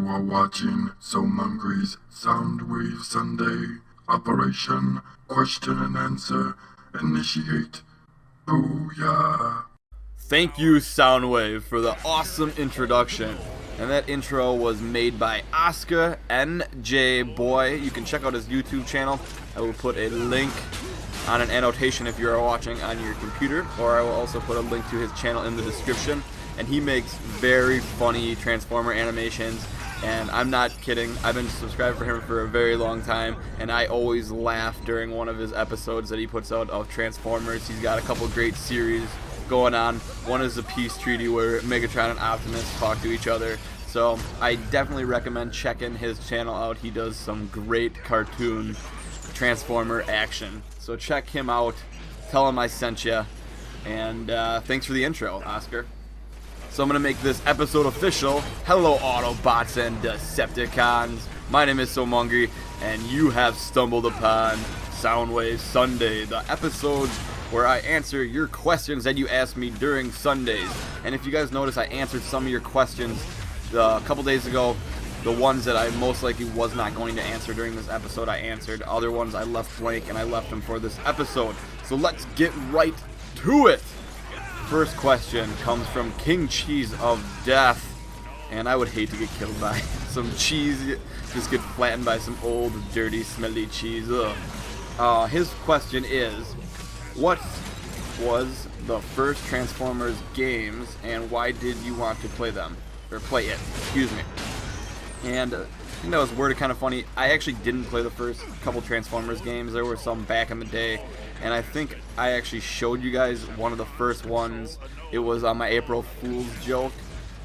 You are watching Soundwave's Soundwave Sunday. Operation Question and Answer. Initiate. Booyah! Thank you, Soundwave, for the awesome introduction. And that intro was made by Oscar NJ Boy. You can check out his YouTube channel. I will put a link on an annotation if you are watching on your computer, or I will also put a link to his channel in the description. And he makes very funny Transformer animations, and I'm not kidding. I've been subscribed for him for a very long time, and I always laugh during one of his episodes that he puts out of Transformers. He's got a couple great series going on. One is the Peace Treaty where Megatron and Optimus talk to each other. So I definitely recommend checking his channel out. He does some great cartoon Transformer action. So check him out. Tell him I sent you. And thanks for the intro, Oscar. So I'm going to make this episode official. Hello, Autobots and Decepticons. My name is Somungry, and you have stumbled upon Soundwave Sunday, the episode where I answer your questions that you ask me during Sundays. And if you guys notice, I answered some of your questions a couple days ago. The ones that I most likely was not going to answer during this episode, I answered. Other ones I left blank, and I left them for this episode. So let's get right to it. First question comes from King Cheese of Death, and I would hate to get killed by some cheese, just get flattened by some old, dirty, smelly cheese. Ugh. His question is, what was the first Transformers games, and why did you want to play them? Or play it, excuse me. And I think that was worded kind of funny. I actually didn't play the first couple Transformers games. There were some back in the day, and I think I actually showed you guys one of the first ones. It was on my April Fool's joke,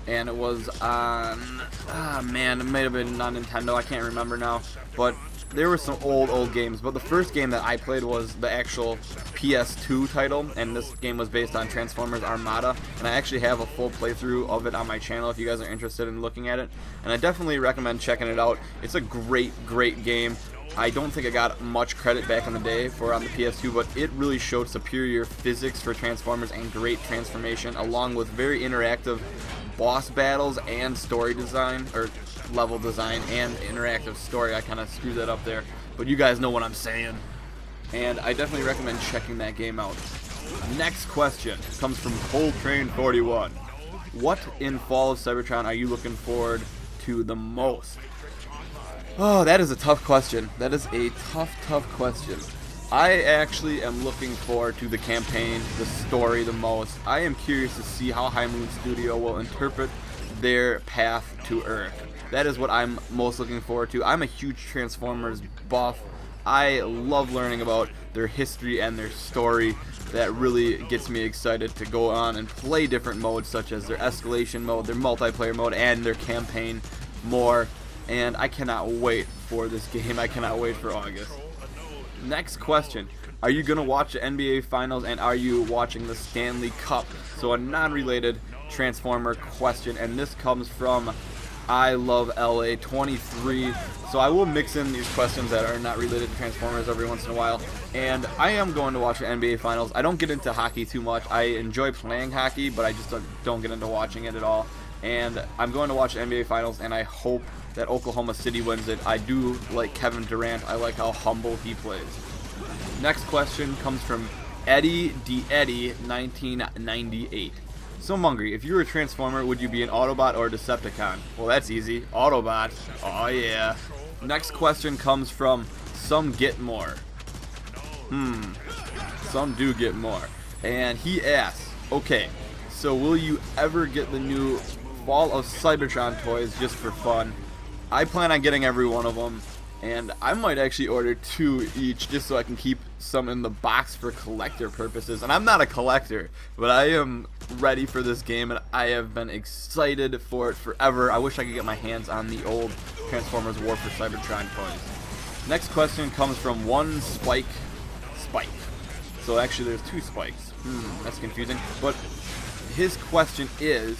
and it was on, it might have been on Nintendo, I can't remember now, but there were some old games. But the first game that I played was the actual PS2 title, and this game was based on Transformers Armada, and I actually have a full playthrough of it on my channel if you guys are interested in looking at it, and I definitely recommend checking it out. It's a great game. I don't think I got much credit back in the day for on the PS2, but it really showed superior physics for Transformers and great transformation, along with very interactive boss battles and story design, or level design and interactive story. I kind of screwed that up there, but you guys know what I'm saying. And I definitely recommend checking that game out. Next question comes from Coltrane41. What in Fall of Cybertron are you looking forward to the most? Oh, that is a tough question. That is a tough question. I actually am looking forward to the campaign, the story the most. I am curious to see how High Moon Studio will interpret their path to Earth. That is what I'm most looking forward to. I'm a huge Transformers buff. I love learning about their history and their story. That really gets me excited to go on and play different modes, such as their escalation mode, their multiplayer mode, and their campaign more. And I cannot wait for this game. I cannot wait for August. Next question. Are you going to watch the NBA Finals, and are you watching the Stanley Cup? So a non-related Transformer question, and this comes from I Love LA 23. So I will mix in these questions that are not related to Transformers every once in a while. And I am going to watch the NBA Finals. I don't get into hockey too much. I enjoy playing hockey, but I just don't get into watching it at all. And I'm going to watch the NBA Finals, and I hope that Oklahoma City wins it. I do like Kevin Durant. I like how humble he plays. Next question comes from Eddie D. Eddie 1998. So Mungry, if you were a Transformer, would you be an Autobot or a Decepticon? Well, that's easy. Autobot. Oh yeah. Next question comes from Some Get More. Some do get more. And he asks, okay, so will you ever get the new Fall of Cybertron toys just for fun? I plan on getting every one of them, and I might actually order 2 each just so I can keep some in the box for collector purposes. And I'm not a collector, but I am ready for this game, and I have been excited for it forever. I wish I could get my hands on the old Transformers War for Cybertron toys. Next question comes from one Spike. So actually there's 2 spikes. That's confusing. But his question is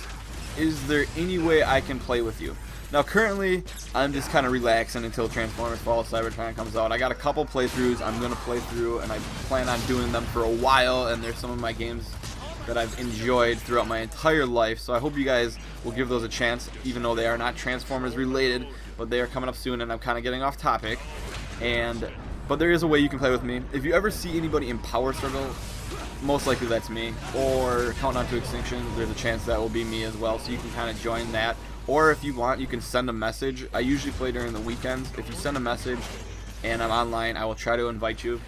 there any way I can play with you? Now currently, I'm just kind of relaxing until Transformers Fall of Cybertron comes out. I got a couple playthroughs I'm going to play through, and I plan on doing them for a while, and there's some of my games that I've enjoyed throughout my entire life. So I hope you guys will give those a chance, even though they are not Transformers related, but they are coming up soon, and I'm kind of getting off topic. But there is a way you can play with me. If you ever see anybody in Power Struggle, most likely that's me, or Countdown to Extinction, there's a chance that will be me as well, so you can kind of join that. Or if you want, you can send a message. I usually play during the weekends. If you send a message and I'm online, I will try to invite you,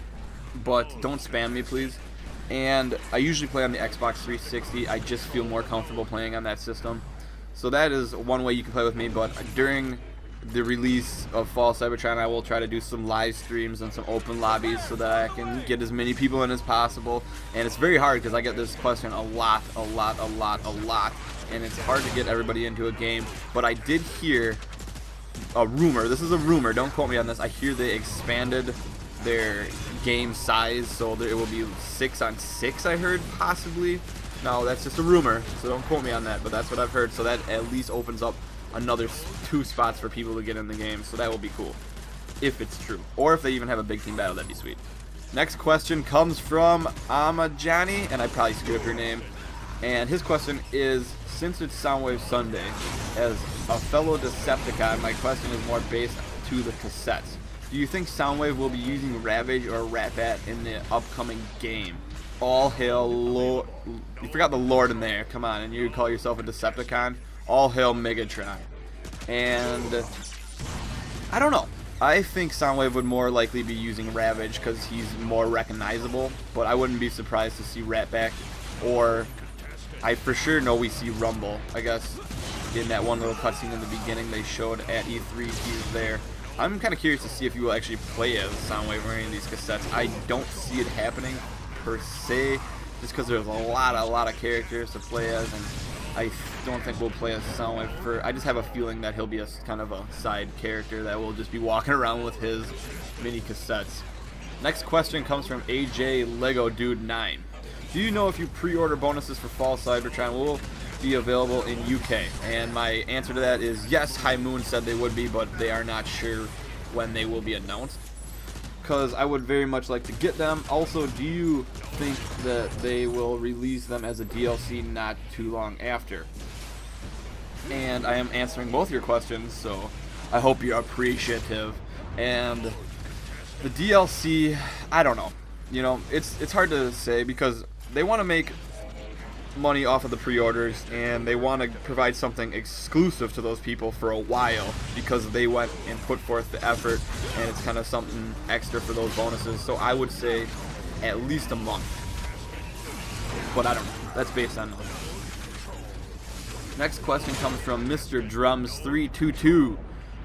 but don't spam me, please. And I usually play on the Xbox 360. I just feel more comfortable playing on that system. So that is one way you can play with me, but during the release of Fall Cybertron, I will try to do some live streams and some open lobbies so that I can get as many people in as possible. And it's very hard because I get this question a lot, and it's hard to get everybody into a game. But I did hear a rumor, this is a rumor, don't quote me on this, I hear they expanded their game size, so it will be 6-on-6, I heard, possibly. No, that's just a rumor, so don't quote me on that, but that's what I've heard. So that at least opens up another 2 spots for people to get in the game, so that will be cool, if it's true. Or if they even have a big team battle, that'd be sweet. Next question comes from Amajani, and I probably screwed up your name. And his question is, since it's Soundwave Sunday, as a fellow Decepticon, my question is more based to the cassettes. Do you think Soundwave will be using Ravage or Rat-Bat in the upcoming game? All hail Lord... You forgot the Lord in there. Come on, and you call yourself a Decepticon? All hail Megatron. And I don't know. I think Soundwave would more likely be using Ravage because he's more recognizable, but I wouldn't be surprised to see Rat-Bat, or I for sure know we see Rumble. I guess in that one little cutscene in the beginning they showed at E3, he's there. I'm kind of curious to see if you will actually play as Soundwave or any of these cassettes. I don't see it happening per se, just because there's a lot of characters to play as, and I don't think we'll play as Soundwave. I just have a feeling that he'll be a kind of a side character that will just be walking around with his mini cassettes. Next question comes from AJ Lego Dude 9. Do you know if you pre-order bonuses for Fall Cybertron will be available in UK? And my answer to that is yes. High Moon said they would be, but they are not sure when they will be announced, because I would very much like to get them. Also, do you think that they will release them as a DLC not too long after? And I am answering both your questions, so I hope you're appreciative. And the DLC, I don't know. You know, it's hard to say because they want to make money off of the pre-orders, and they want to provide something exclusive to those people for a while because they went and put forth the effort, and it's kind of something extra for those bonuses. So I would say at least a month, but I don't know. That's based on those. Next question comes from Mr. Drums 322,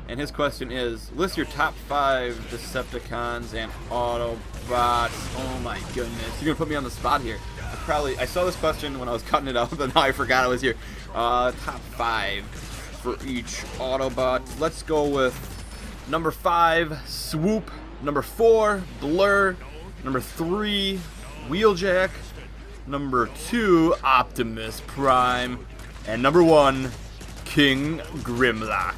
and his question is, list your top 5 Decepticons and Autobots. Oh my goodness, you're gonna put me on the spot here. I saw this question when I was cutting it up, but now I forgot I was here. Top 5 for each Autobot. Let's go with number 5, Swoop. Number 4, Blur. Number 3, Wheeljack. Number 2, Optimus Prime. And number 1, King Grimlock.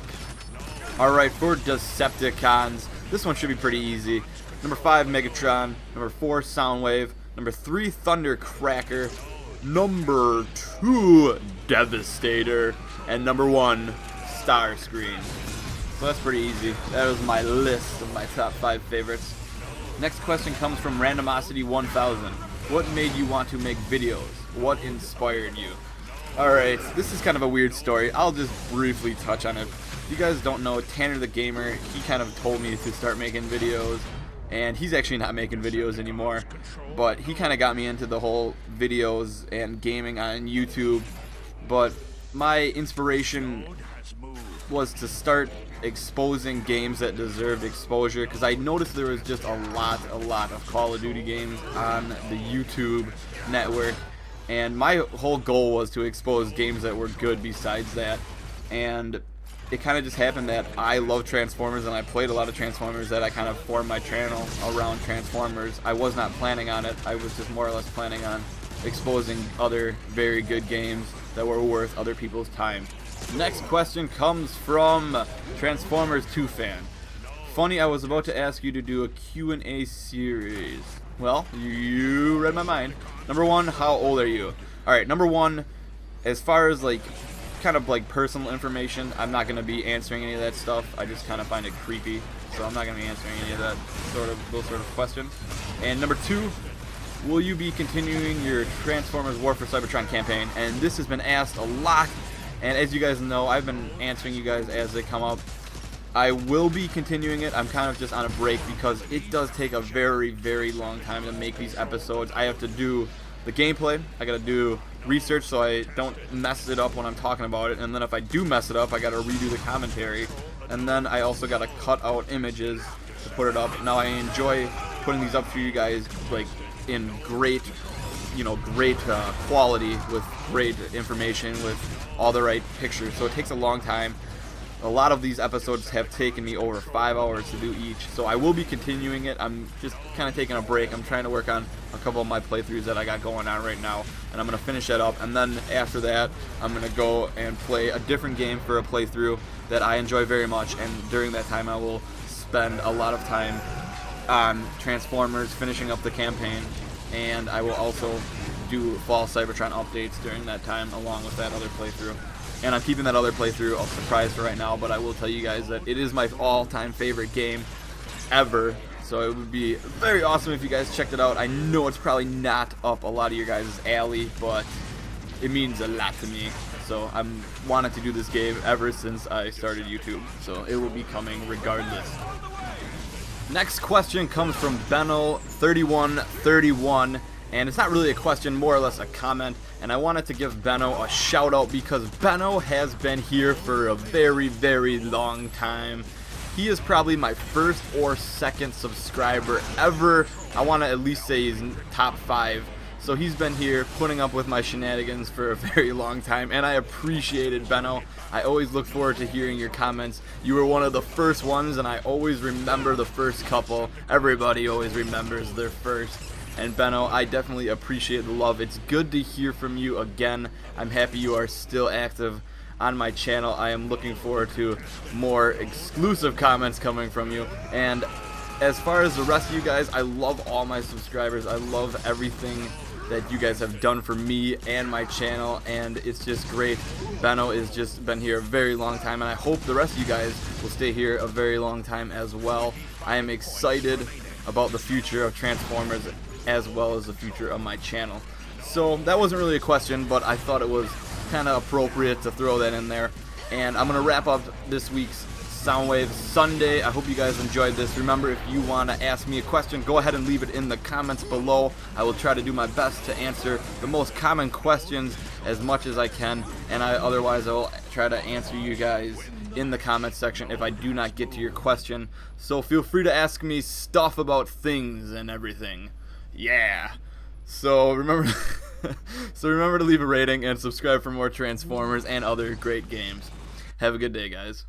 Alright, for Decepticons, this one should be pretty easy. Number 5, Megatron. Number 4, Soundwave. Number 3, Thundercracker. Number 2, Devastator. And number 1, Starscream. So that's pretty easy. That was my list of my top 5 favorites. Next question comes from Randomosity 1000. What made you want to make videos? What inspired you? Alright, this is kind of a weird story. I'll just briefly touch on it. If you guys don't know, Tanner the Gamer, he kind of told me to start making videos. And he's actually not making videos anymore, but he kind of got me into the whole videos and gaming on YouTube. But my inspiration was to start exposing games that deserved exposure, because I noticed there was just a lot of Call of Duty games on the YouTube network, and my whole goal was to expose games that were good besides that. And it kind of just happened that I love Transformers, and I played a lot of Transformers, that I kind of formed my channel around Transformers. I was not planning on it. I was just more or less planning on exposing other very good games that were worth other people's time. Next question comes from Transformers 2 fan. Funny, I was about to ask you to do a Q&A series. Well, you read my mind. Number 1, how old are you? Alright, number one, as far as like kind of like personal information, I'm not going to be answering any of that stuff. I just kind of find it creepy, so I'm not going to be answering any of that those sort of questions. And number two, will you be continuing your Transformers War for Cybertron campaign? And this has been asked a lot, and as you guys know, I've been answering you guys as they come up. I will be continuing it. I'm kind of just on a break because it does take a very, very long time to make these episodes. I have to do the gameplay, I gotta do research so I don't mess it up when I'm talking about it, and then if I do mess it up, I gotta redo the commentary, and then I also gotta cut out images to put it up. Now I enjoy putting these up for you guys like in great, great quality with great information with all the right pictures, so it takes a long time. A lot of these episodes have taken me over 5 hours to do each, so I will be continuing it. I'm just kind of taking a break. I'm trying to work on a couple of my playthroughs that I got going on right now, and I'm going to finish that up, and then after that, I'm going to go and play a different game for a playthrough that I enjoy very much, and during that time I will spend a lot of time on Transformers, finishing up the campaign, and I will also do fall Cybertron updates during that time along with that other playthrough. And I'm keeping that other playthrough a surprise for right now, but I will tell you guys that it is my all-time favorite game ever, so it would be very awesome if you guys checked it out. I know it's probably not up a lot of your guys' alley, but it means a lot to me. So I'm wanted to do this game ever since I started YouTube, so it will be coming regardless. Next question comes from Benno3131. And it's not really a question, more or less a comment, and I wanted to give Benno a shout out because Benno has been here for a very, very long time. He is probably my first or second subscriber ever. I want to at least say he's top 5. So he's been here putting up with my shenanigans for a very long time, and I appreciate it, Benno. I always look forward to hearing your comments. You were one of the first ones, and I always remember the first couple. Everybody always remembers their first. And Benno, I definitely appreciate the love. It's good to hear from you again. I'm happy you are still active on my channel. I am looking forward to more exclusive comments coming from you. And as far as the rest of you guys, I love all my subscribers. I love everything that you guys have done for me and my channel, and it's just great. Benno has just been here a very long time, and I hope the rest of you guys will stay here a very long time as well. I am excited about the future of Transformers as well as the future of my channel. So that wasn't really a question, but I thought it was kind of appropriate to throw that in there. And I'm going to wrap up this week's Soundwave Sunday. I hope you guys enjoyed this. Remember, if you want to ask me a question, go ahead and leave it in the comments below. I will try to do my best to answer the most common questions as much as I can, and otherwise I will try to answer you guys in the comments section if I do not get to your question. So feel free to ask me stuff about things and everything. Yeah. So remember to leave a rating and subscribe for more Transformers and other great games. Have a good day, guys.